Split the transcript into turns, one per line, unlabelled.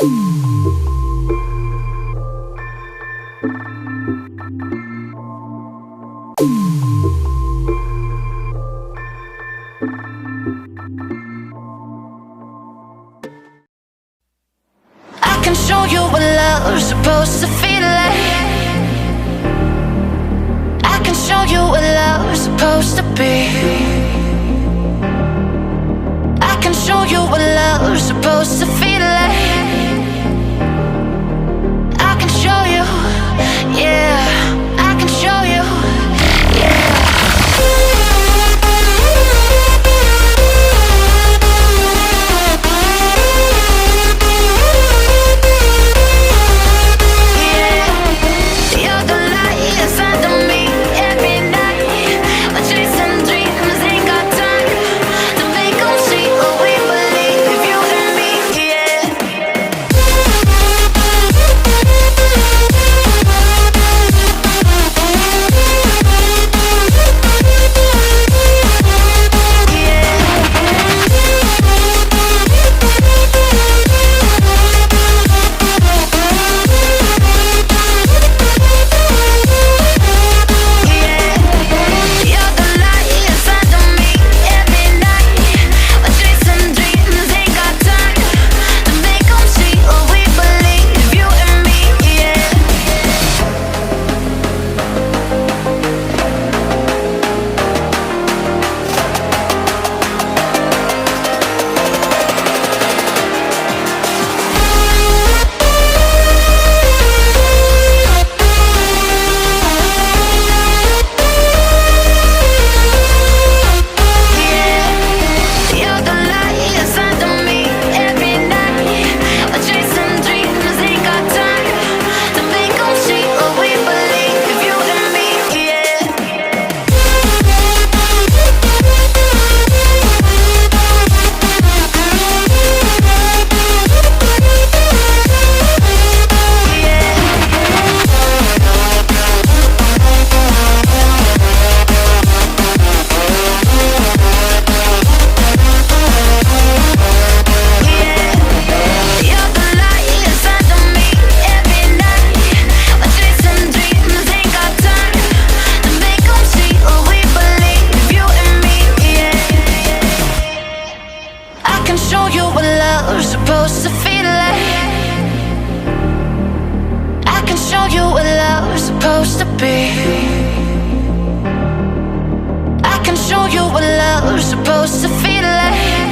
I can show you what love's supposed to feel like. I can show you what love's supposed to be. I can show you what love's supposed to feel like. I can show you, yeah. I can show you, yeah. You're the light inside of me every night. We're chasing dreams, ain't got time to make them see what we believe. You and me, yeah. You're the light inside of me every night. We're chasing dreams, ain't got time to make them see what we believe. You and me, yeah. You're the light inside of me every night. We're chasing dreams, ain't got time to make them see what we believe. You and me, yeah. You're the light inside of me every night. We're chasing dreams, ain't got time to make them see what we believe. You and me, yeah. I can show you what love's supposed to feel like. I can show you what love's supposed to be. I can show you what love's supposed to feel like.